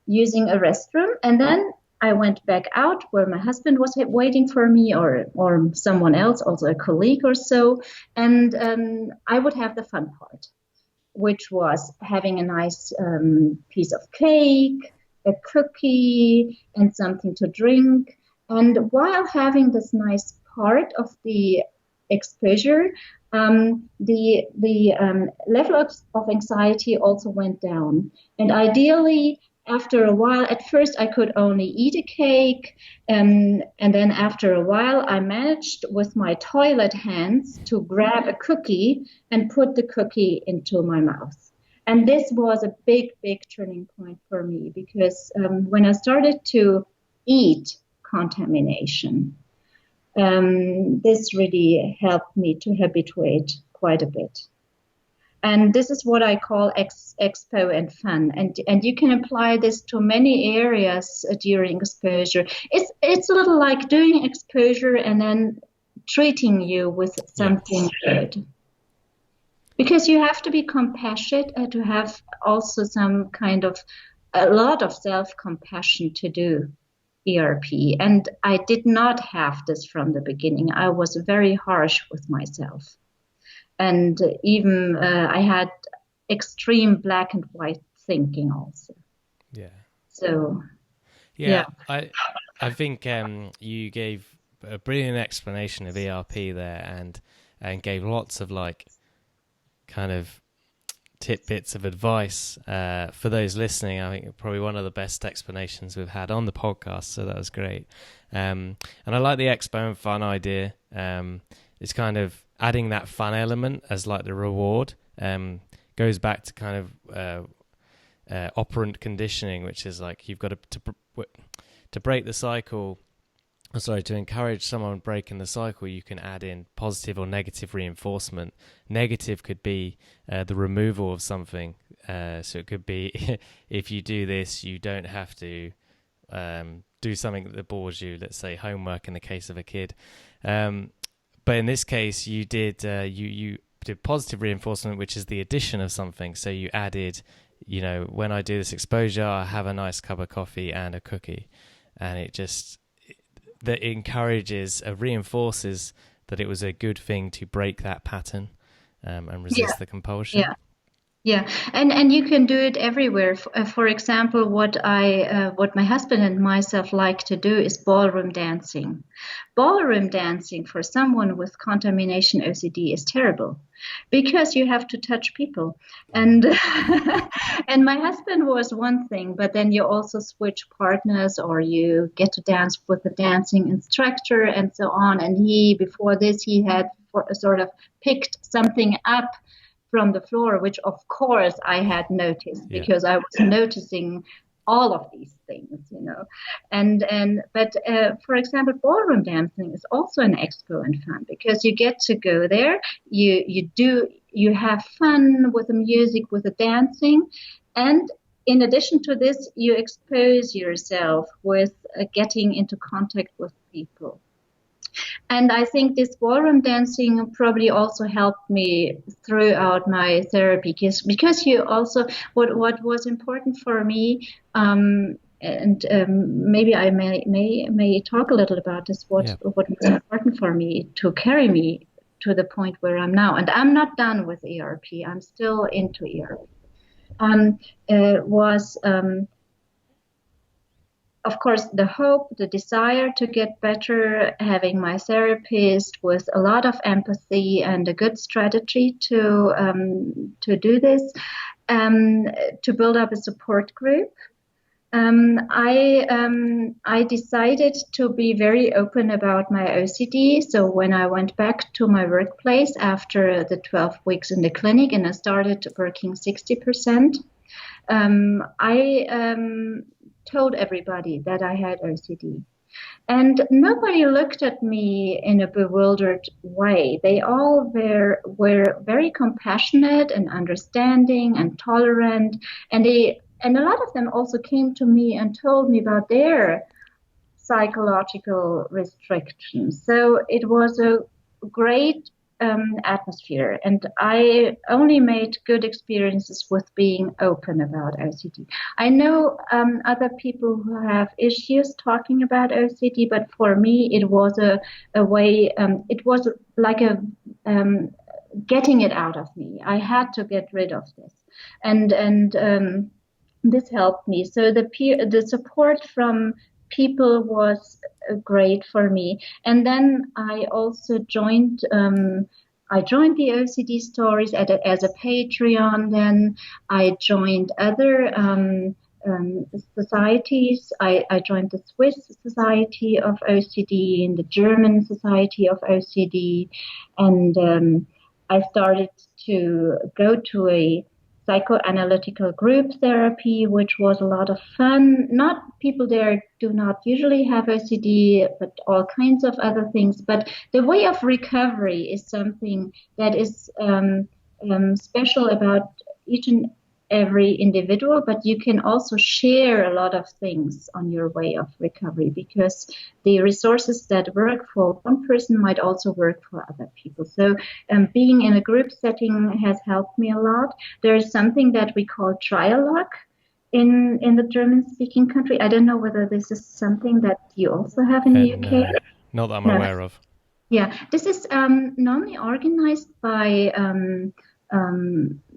using a restroom, and then I went back out where my husband was waiting for me, or someone else, also a colleague or so, and I would have the fun part, which was having a nice piece of cake, a cookie, and something to drink. And while having this nice part of the exposure, the level of anxiety also went down. And ideally, after a while, at first I could only eat a cake, and then after a while I managed with my toilet hands to grab a cookie and put the cookie into my mouth. And this was a big turning point for me, because when I started to eat contamination, this really helped me to habituate quite a bit. And this is what I call expo and fun. And you can apply this to many areas during exposure. It's a little like doing exposure and then treating you with something good. Because you have to be compassionate to have also a lot of self-compassion to do ERP. And I did not have this from the beginning. I was very harsh with myself. And even I had extreme black and white thinking also. Yeah. So, I think you gave a brilliant explanation of ERP there, and gave lots of kind of tidbits of advice for those listening. I think probably one of the best explanations we've had on the podcast. So that was great. And I like the expo and fun idea. It's kind of adding that fun element as like the reward. Goes back to kind of operant conditioning, which is like you've got to break the cycle. To encourage someone breaking the cycle, you can add in positive or negative reinforcement. Negative could be the removal of something. So it could be if you do this, you don't have to do something that bores you. Let's say homework in the case of a kid. But in this case, you did you did positive reinforcement, which is the addition of something. So you added, when I do this exposure, I have a nice cup of coffee and a cookie, and that encourages, reinforces that it was a good thing to break that pattern and resist the compulsion. Yeah. Yeah, and you can do it everywhere. For example, what my husband and myself like to do is ballroom dancing. Ballroom dancing for someone with contamination OCD is terrible because you have to touch people. And and my husband was one thing, but then you also switch partners or you get to dance with a dancing instructor and so on. And he before this he had sort of picked something up from the floor, which of course I had noticed because I was noticing all of these things, but for example, ballroom dancing is also an expo and fun because you get to go there, you have fun with the music, with the dancing, and in addition to this, you expose yourself with getting into contact with people. And I think this ballroom dancing probably also helped me throughout my therapy because you also what was important for me, and maybe I may talk a little about this. What was important for me to carry me to the point where I'm now, and I'm not done with ERP. I'm still into ERP. Was Of course, the hope, the desire to get better, having my therapist with a lot of empathy and a good strategy to do this, to build up a support group. I decided to be very open about my OCD. So when I went back to my workplace after the 12 weeks in the clinic and I started working 60%, I told everybody that I had OCD. And nobody looked at me in a bewildered way. They all were very compassionate and understanding and tolerant. And a lot of them also came to me and told me about their psychological restrictions. So it was a great atmosphere, and I only made good experiences with being open about OCD. I know other people who have issues talking about OCD, but for me it was a way. It was like a getting it out of me. I had to get rid of this, and this helped me. So the support from people was great for me. And then I also joined. I joined the OCD Stories as a Patreon. Then I joined other societies. I joined the Swiss Society of OCD and the German Society of OCD, and I started to go to a psychoanalytical group therapy, which was a lot of fun. Not people there do not usually have OCD, but all kinds of other things. But the way of recovery is something that is special about each and every individual, but you can also share a lot of things on your way of recovery because the resources that work for one person might also work for other people. So being in a group setting has helped me a lot. There is something that we call trialogue in the German-speaking country. I don't know whether this is something that you also have in the UK. Not that I'm aware of. Yeah, this is normally organized by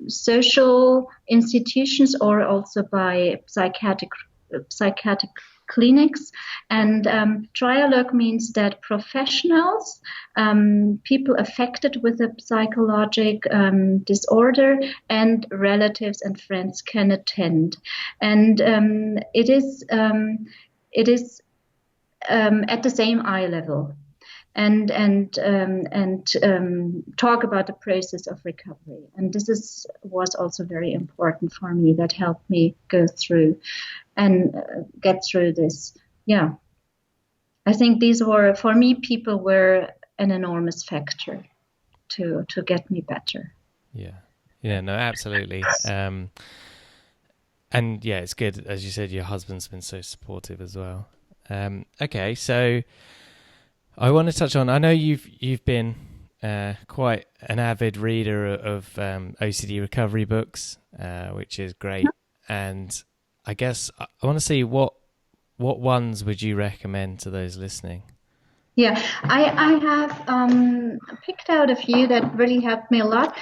social institutions or also by psychiatric clinics. And trialogue means that professionals, people affected with a psychologic disorder, and relatives and friends can attend. And it is at the same eye level. And talk about the process of recovery. And this was also very important for me. That helped me go through and get through this. Yeah, I think these were, for me, people were an enormous factor to get me better. Yeah, no, absolutely. And yeah, it's good, as you said, your husband's been so supportive as well. Okay, so I want to touch on, I know you've been quite an avid reader of OCD recovery books, which is great. And I guess I want to see what ones would you recommend to those listening? Yeah, I have picked out a few that really helped me a lot.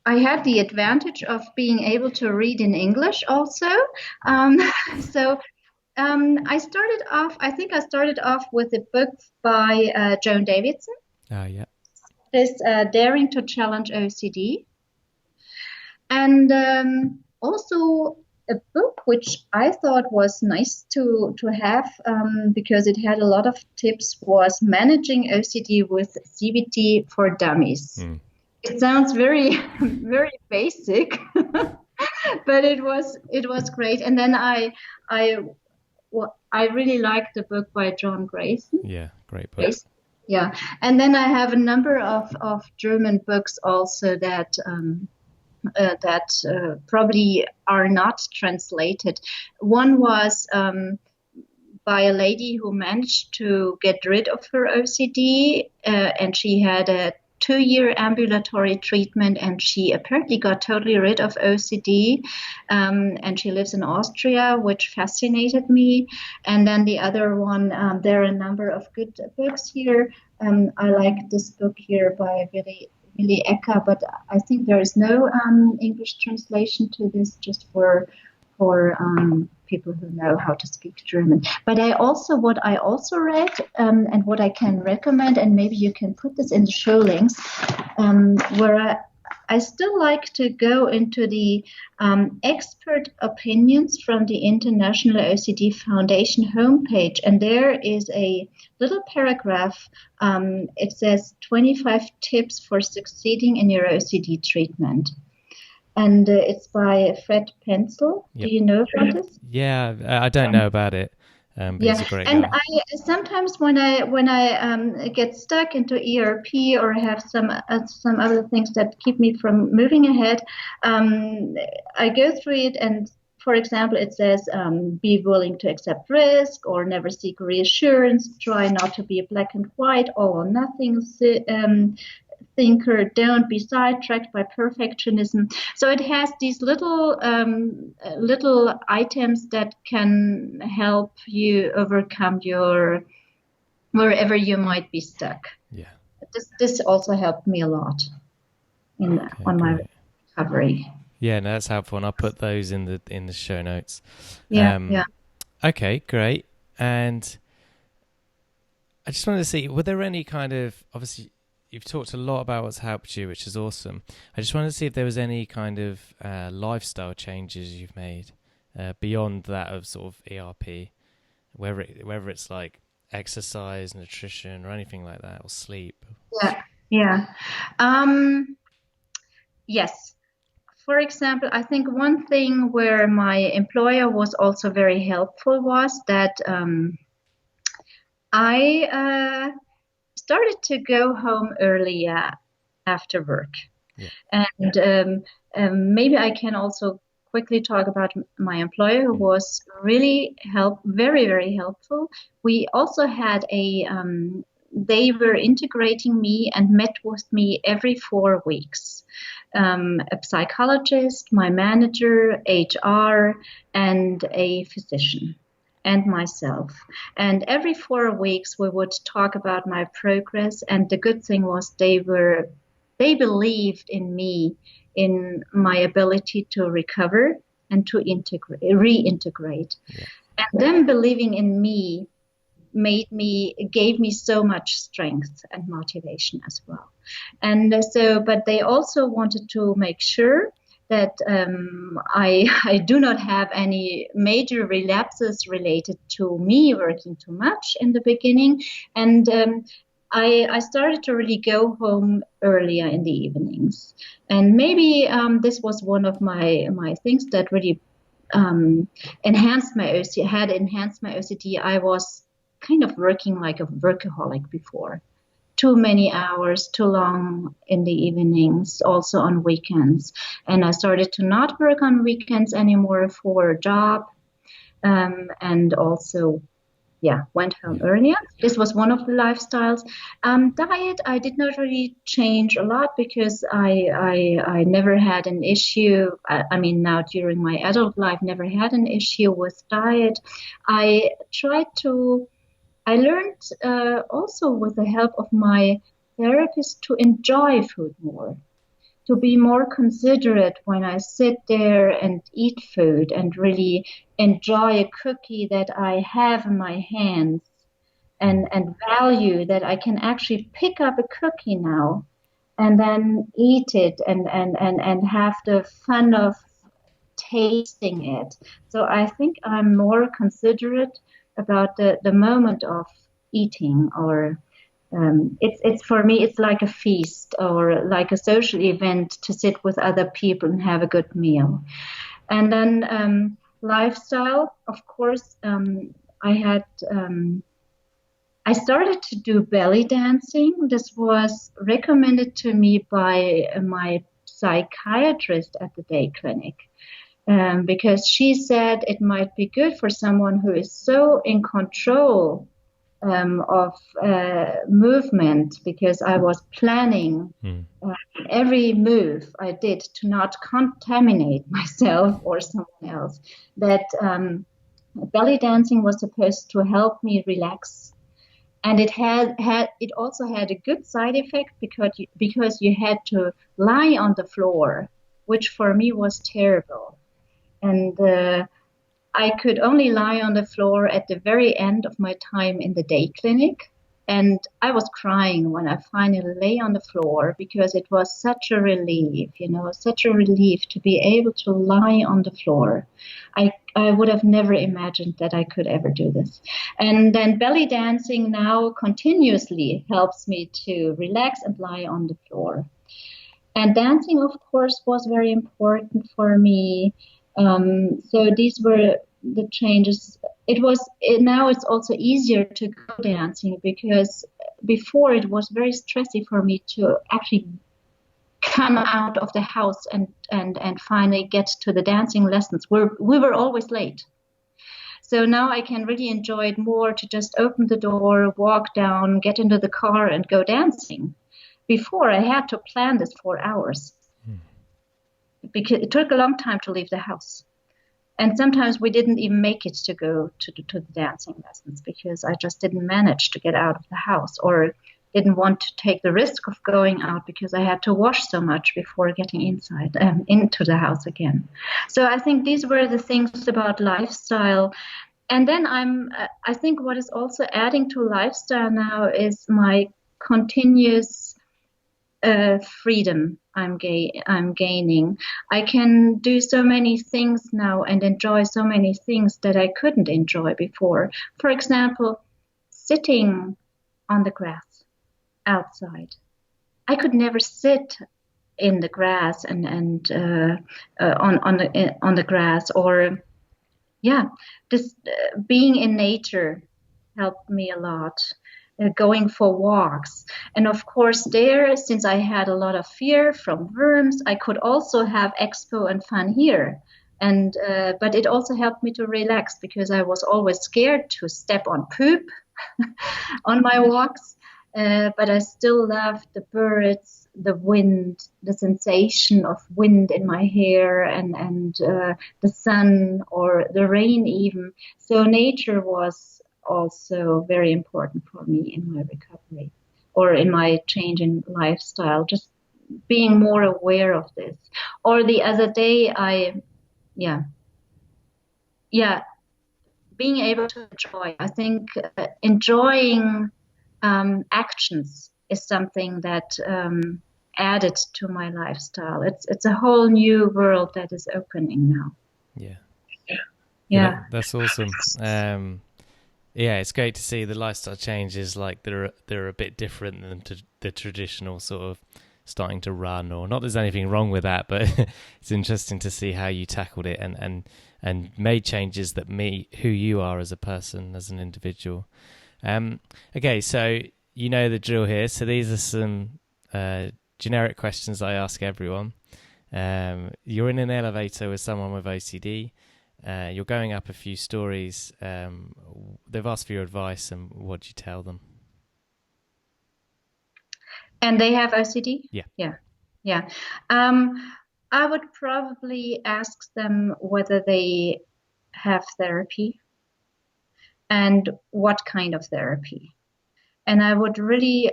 I had the advantage of being able to read in English also. Um, so I think I started off with a book by Joan Davidson, Yeah. this Daring to Challenge OCD. And also a book which I thought was nice to have because it had a lot of tips was Managing OCD with CBT for Dummies. It sounds very very basic, but it was great. And then I I really liked the book by John Grayson. Yeah, great book. Yeah, and then I have a number of German books also that probably are not translated. One was by a lady who managed to get rid of her OCD, and she had a 2-year ambulatory treatment, and she apparently got totally rid of OCD. And she lives in Austria, which fascinated me. And then the other one, there are a number of good books here. I like this book here by Willy Elke, but I think there is no English translation to this, just for people who know how to speak German. But what I also read, and what I can recommend, and maybe you can put this in the show links, where I still like to go into the expert opinions from the International OCD Foundation homepage. And there is a little paragraph. It says 25 tips for succeeding in your OCD treatment. And it's by Fred Pencil. Yep. Do you know about this? Yeah, I don't know about it. But he's a great and guy. I sometimes when I get stuck into ERP or have some other things that keep me from moving ahead, I go through it, and for example, it says be willing to accept risk or never seek reassurance. Try not to be a black and white, all or nothing thinker. Don't be sidetracked by perfectionism. So it has these little items that can help you overcome wherever you might be stuck. Yeah. This also helped me a lot on my recovery. Yeah, no, that's helpful, and I'll put those in the show notes. Yeah. Okay, great. And I just wanted to see, were there any kind of, obviously you've talked a lot about what's helped you, which is awesome. I just wanted to see if there was any kind of lifestyle changes you've made beyond that of sort of ERP, whether it's like exercise, nutrition, or anything like that, or sleep. Yeah. Yes. For example, I think one thing where my employer was also very helpful was that I started to go home early after work. Yeah. And maybe I can also quickly talk about my employer, who was really very, very helpful. We also had they were integrating me and met with me every 4 weeks. A psychologist, my manager, HR, and a physician, and myself. And every 4 weeks we would talk about my progress. And the good thing was they believed in me, in my ability to recover and to reintegrate. Yeah. And them believing in me gave me so much strength and motivation as well. And but they also wanted to make sure that I do not have any major relapses related to me working too much in the beginning. And I started to really go home earlier in the evenings. And maybe this was one of my things that really enhanced my OCD. I was kind of working like a workaholic before. Too many hours, too long in the evenings, also on weekends. And I started to not work on weekends anymore for a job, and also, went home earlier. This was one of the lifestyles. Diet, I did not really change a lot because I never had an issue. I mean, now during my adult life, never had an issue with diet. I learned also with the help of my therapist to enjoy food more. to be more considerate when I sit there and eat food and really enjoy a cookie that I have in my hands and value that I can actually pick up a cookie now and then eat it and have the fun of tasting it. So I think I'm more considerate about the moment of eating, or it's for me, it's like a feast or like a social event to sit with other people and have a good meal. And then lifestyle, of course, I had. I started to do belly dancing. This was recommended to me by my psychiatrist at the day clinic, because she said it might be good for someone who is so in control of movement, because I was planning every move I did to not contaminate myself or someone else. That belly dancing was supposed to help me relax. And it also had a good side effect because you had to lie on the floor, which for me was terrible. And I could only lie on the floor at the very end of my time in the day clinic. And I was crying when I finally lay on the floor, because it was such a relief, such a relief to be able to lie on the floor. I would have never imagined that I could ever do this. And then belly dancing now continuously helps me to relax and lie on the floor. And dancing, of course, was very important for me. So these were the changes. Now it's also easier to go dancing, because before it was very stressy for me to actually come out of the house and finally get to the dancing lessons. We were always late. So now I can really enjoy it more to just open the door, walk down, get into the car and go dancing. Before I had to plan this for hours, because it took a long time to leave the house. And sometimes we didn't even make it to go to the dancing lessons, because I just didn't manage to get out of the house, or didn't want to take the risk of going out because I had to wash so much before getting into the house again. So I think these were the things about lifestyle. And then I think what is also adding to lifestyle now is my continuous freedom I'm gaining. I can do so many things now and enjoy so many things that I couldn't enjoy before. For example, sitting on the grass outside. I could never sit in the grass and on the grass, or just being in nature helped me a lot. Going for walks. And of course there, since I had a lot of fear from worms, I could also have expo and fun here. And but it also helped me to relax, because I was always scared to step on poop on my walks. But I still loved the birds, the wind, the sensation of wind in my hair, and the sun or the rain even. So nature was also very important for me in my recovery, or in my change in lifestyle, just being more aware of this. Or the other day being able to enjoy. I think enjoying actions is something that added to my lifestyle. It's a whole new world that is opening now. Yeah. That's awesome. It's great to see the lifestyle changes. Like they're a bit different than the traditional sort of starting to run, or not. There's anything wrong with that, but it's interesting to see how you tackled it and made changes that meet who you are as a person, as an individual. Okay, so you know the drill here. So these are some generic questions I ask everyone. You're in an elevator with someone with OCD. You're going up a few stories. They've asked for your advice, and what do you tell them? And they have OCD? Yeah. I would probably ask them whether they have therapy and what kind of therapy. And I would really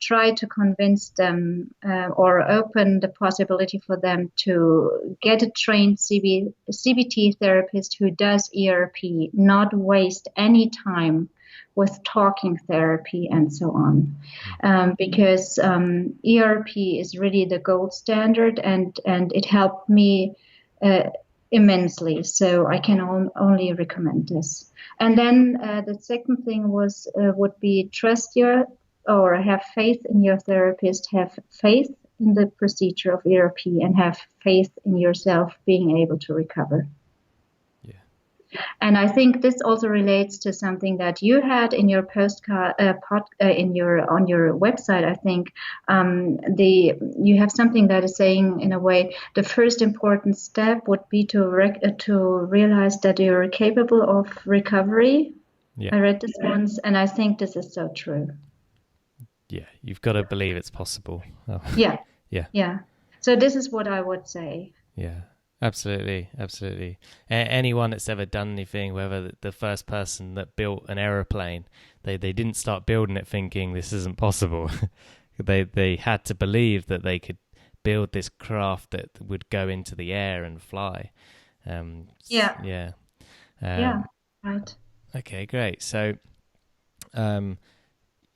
try to convince them or open the possibility for them to get a trained CBT therapist who does ERP, not waste any time with talking therapy and so on, because ERP is really the gold standard, and it helped me immensely. So I can only recommend this. And then the second thing would be trust your or have faith in your therapist, have faith in the procedure of ERP, and have faith in yourself being able to recover. And I think this also relates to something that you had in your on your website. I think you have something that is saying, in a way, the first important step would be to realize that you're capable of recovery. I read this once, and I think this is so true. Yeah, you've got to believe it's possible. Oh. Yeah. So this is what I would say. Yeah. Absolutely. Anyone that's ever done anything, whether the first person that built an aeroplane, they didn't start building it thinking this isn't possible. they had to believe that they could build this craft that would go into the air and fly. Right. Okay, great. So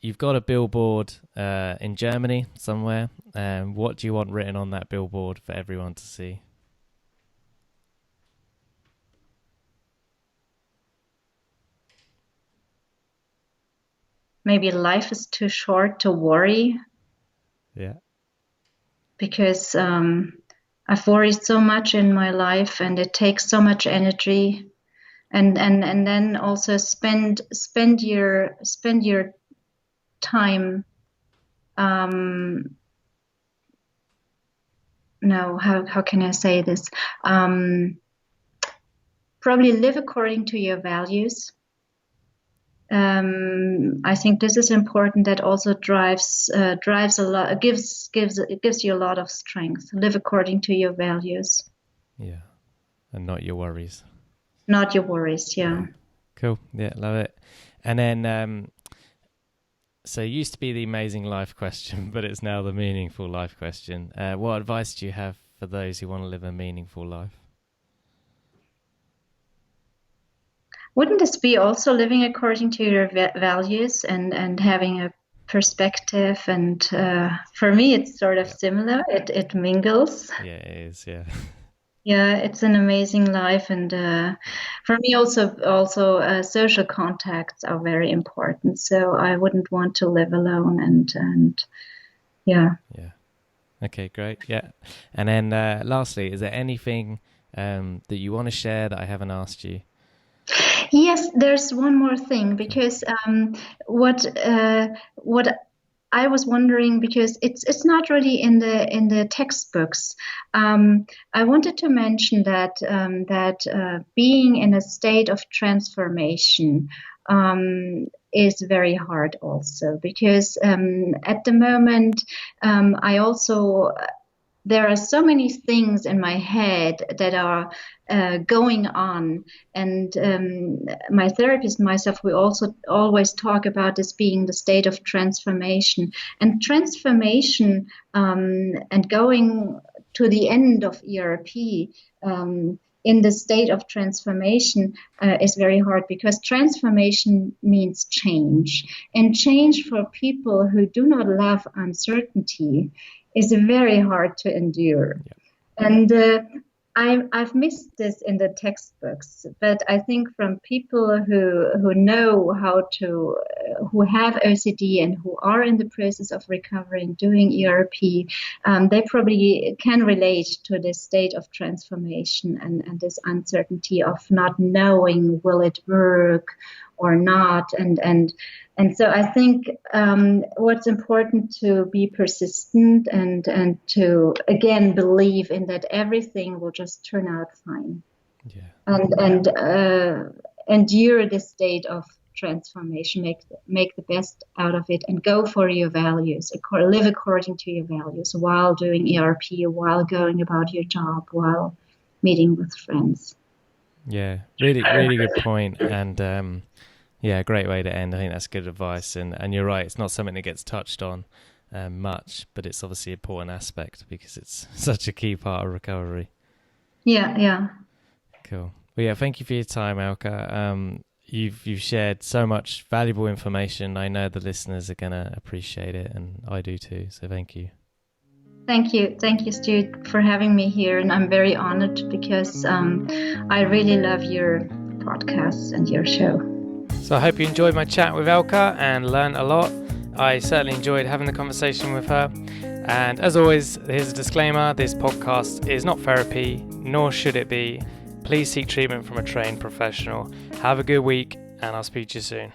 you've got a billboard in Germany somewhere. What do you want written on that billboard for everyone to see? Maybe life is too short to worry. Yeah. Because I've worried so much in my life, and it takes so much energy, and then also spend your time. No, how can I say this? Probably live according to your values. I think this is important. That also drives a lot. Gives you a lot of strength. Live according to your values. Yeah, and not your worries. Not your worries. Yeah. Cool. Yeah, love it. And then, so it used to be the amazing life question, but it's now the meaningful life question. What advice do you have for those who want to live a meaningful life? Wouldn't this be also living according to your values and having a perspective? And for me, it's sort of similar. It mingles. Yeah, it is. Yeah. Yeah, it's an amazing life, and for me also social contacts are very important. So I wouldn't want to live alone, and yeah. Yeah. Okay, great. Yeah, and then lastly, is there anything that you want to share that I haven't asked you? Yes, there's one more thing, because what I was wondering, because it's not really in the textbooks. I wanted to mention that being in a state of transformation is very hard also, because at the moment there are so many things in my head that are going on, and my therapist and myself, we also always talk about this being the state of transformation, and going to the end of ERP in the state of transformation is very hard, because transformation means change, and change for people who do not love uncertainty is very hard to endure. Yeah. And I've missed this in the textbooks, but I think from people who know who have OCD and who are in the process of recovering, doing ERP, they probably can relate to this state of transformation and this uncertainty of not knowing, will it work or not, and so I think what's important to be persistent and to again believe in that everything will just turn out fine. Yeah. And endure this state of transformation, make the best out of it, and go for your values, live according to your values while doing ERP, while going about your job, while meeting with friends. Yeah, really good point. And yeah, great way to end. I think that's good advice. And you're right, it's not something that gets touched on much, but it's obviously an important aspect because it's such a key part of recovery. Yeah. Cool. Well, yeah, thank you for your time, Elka. You've shared so much valuable information. I know the listeners are going to appreciate it, and I do too. So thank you. Thank you, Stu, for having me here. And I'm very honored because I really love your podcasts and your show. So I hope you enjoyed my chat with Elka and learned a lot. I certainly enjoyed having the conversation with her. And as always, here's a disclaimer. This podcast is not therapy, nor should it be. Please seek treatment from a trained professional. Have a good week, and I'll speak to you soon.